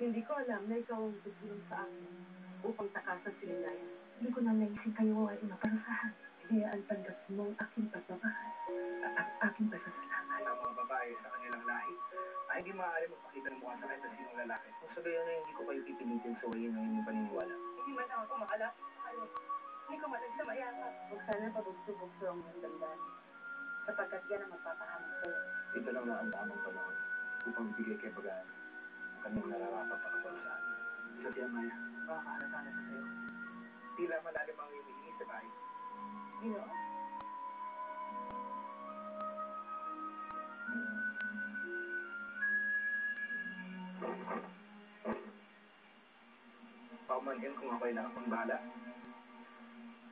Hindi ko alam na ikaw ang bubulong sa akin upang takasan si Linaya. Hindi ko na naisip kayo ay maparusahan. Hayaan tanggap mo ang aking pagmamahal at ang aking pasasalamat. Sa mga babae sa kanilang lahi ay hindi maaari magpakita ng mukha sa kahit na sinong lalaki. Kung sabihin na hindi ko kayo pipilitin sa wayin ng inyong paniniwala. Hindi man ako makalapit sa kanya. Hindi ko managsamaya ka. Huwag sana pabugso-bugso ang iyong damdamin. Sapagkat yan ang magpapahamak sa'yo. Ito lang na ang tamang panahon upang bigay kay Pagaan ang kanyang nararapat na kaparusahan. Sa tiyan, Maya, makakahalata na sa sa'yo. Tila malalim ang iyong iniisip ay. Ginoo? Paumanhin kung ako'y nakapang bahala.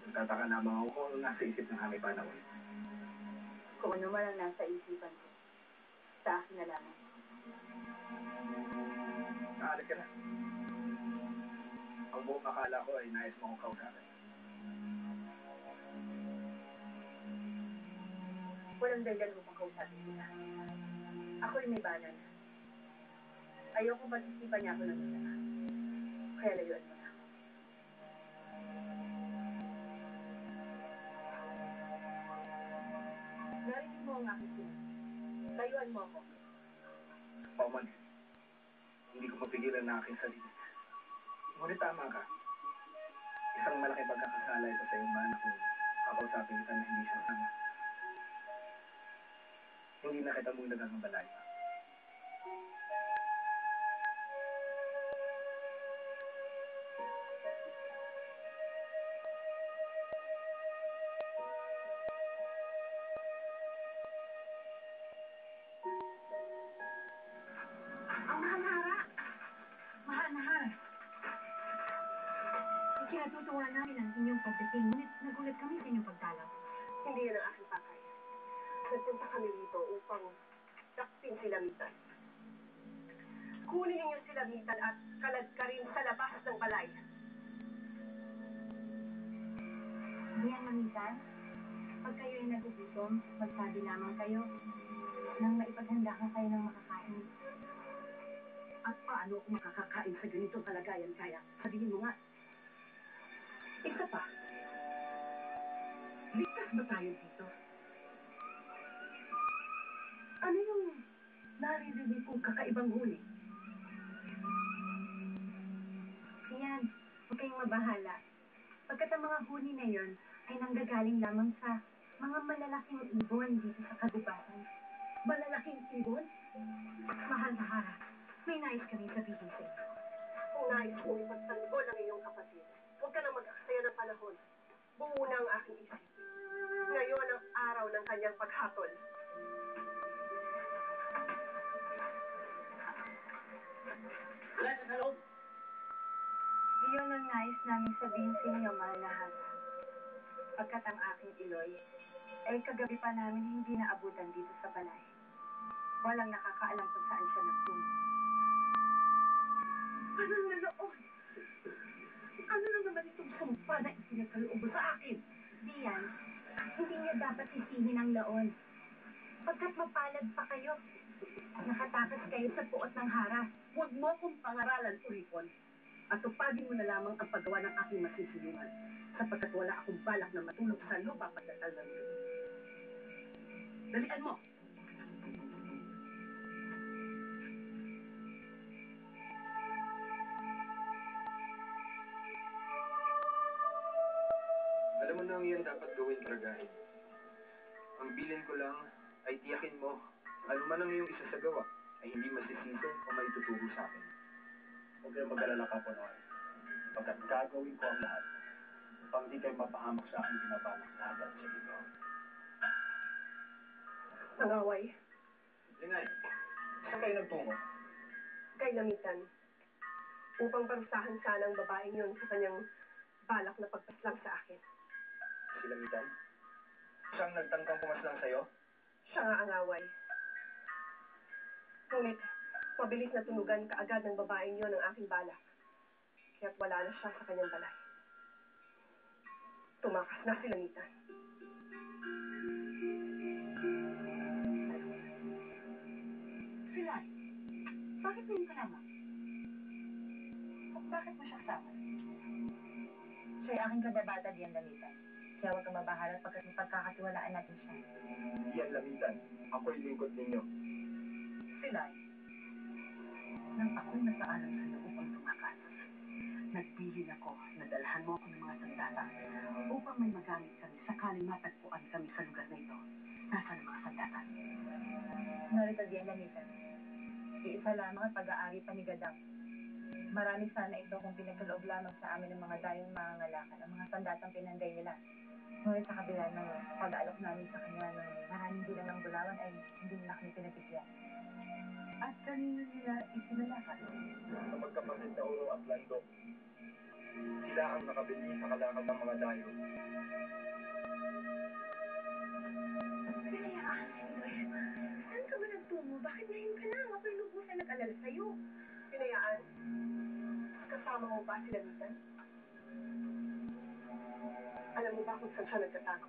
Nagtataka lamang ako kung ano nasa isip ng aming panahon. Kung ano man ang nasa isipan ko, sa akin na lamang. Naalis ka na. Ang buong akala ko ay nais mo akong kausapin. Walang dahilan upang kausapin kita. Ako'y may bala na. Ayoko pag-isipan niya ako ng masama. Kaya layuan mo na ako. Narinig mo ang aking sinabi. Layuan mo ako. Paumanhin. Hindi ko mapigilan na aking sarili. Ngunit tama ka. Isang malaking pagkakasala ito sa iyong mana kung kakausapin kita na hindi siya sana. Hindi na kita mong nagagambalayan. Ang mahal na Hara! Mahal na Hara! Ikinatutuwa namin ang inyong pagdating, ngunit nagulat kami sa inyong pagdalaw. Hindi yan ang aking pakay. Nagpunta kami rito upang takpin si Lamitan. Kunin ninyo si Lamitan at kaladkarin sa labas ng balay. Diyan, Mamitan, pag kayo ay nagugutom, magsabi lamang kayo nang maipaghanda ka kayo ng makakain. At paano ako makakakain sa ganitong kalagayan kaya? Sabihin mo nga. Isa pa. Ligtas ba tayo dito? Ano yung naririnig kong kakaibang huli? Ayan, huwag kayong mabahala. Pagkat ang mga huni na yon ay nanggagaling lamang sa mga malalaking ibon dito sa kagubatan. Malalaking ibon? Mahal na Hara, may nais kaming sabihin sa inyo. Kung nais mong ipagtanggol ang iyong kapatid, huwag ka nang mag-aksaya ng panahon. Buo na ang aking isip. Ngayon ang araw ng kanyang paghatol. Wala siya sa loob. Iyon ang nais namin sabihin sa inyo, mahal na Hara. Pagkat ang aking Iloy, ay kagabi pa namin hindi naabutan dito sa balay. Walang nakakaalam kung saan siya nagtungo. Ano na noon? Ano na naman itong sumpa na ipinagkaloob mo sa akin? Diyan, hindi niya dapat sisihin ang laon. Pagkat mapalad pa kayo, nakatakas kayo sa puot ng Hara. Huwag mo akong pangaralan, Uripon. At tupadin mo na lamang ang paggawa ng aking masisilungan, sapagkat wala akong balak na matulog sa lupa pagdatal ng gabi. Dalian mo! Alam mo na ang iyan dapat gawin, Karagahin. Ang bilin ko lang ay tiyakin mo, ano man ang iyong isasagawa, ay hindi masisisi o maituturo sa akin. Huwag kayong mag-alala ka po noon, pagkat gagawin ko ang lahat upang di kayo mapahamak sa aking binabalak na agad sa inyo. Ang away, Lingay, saan kayo nagtungo? kay Lamitan, upang parusahan sana ang babaeng yun sa kanyang balak na pagpaslang sa akin. Si Lamitan? Siyang nagtangkang pumaslang sa'yo? Siya nga ang away. Ngunit, mabilis na tunugan kaagad ng babaeng yun ang aking balak. Kaya't wala na siya sa kanyang balay. Tumakas na si Lamitan. Sila, bakit ngayon ka naman? Bakit mo siya kasama? Siya'y aking kababata diyan lamitan. Kaya huwag kang mabahala pagkat pagkakatiwalaan natin siya. Diyan lamitan. Ako'y lingkod ninyo. Silay. Nang ako'y nagpaalam sa iyo upang tumakas, nagpili ako na dalhan mo ako ng mga sandata upang may magamit kami sakaling matagpuan kami sa lugar na ito. Nasaan ang mga sandata? Narito diyan lamitan. Iisa lamang ang pag-aari pa ni Gadang. Marami sana ito kung pinagkaloob lamang sa amin ng mga dayong mangangalakan ang mga sandatang pinanday nila. Ngunit sa kabila ng pag-aalok namin sa kanya ng maraming bilang ng bulawan ay hindi nila kami pinagbigyan. At kanino nila ipinalakas? Sa magkapatid na Uro at Lando. Sila ang nakabili sa kalakal ng mga dayo. Pinayaan, Siloy. Saan ka ba nagtungo? Bakit ngayon ka lang? Ako'y lubusan nag-alala sa'yo. Pinayaan? Kasama mo ba si Lamitan? Alam mo ba kung saan siya nagtatago?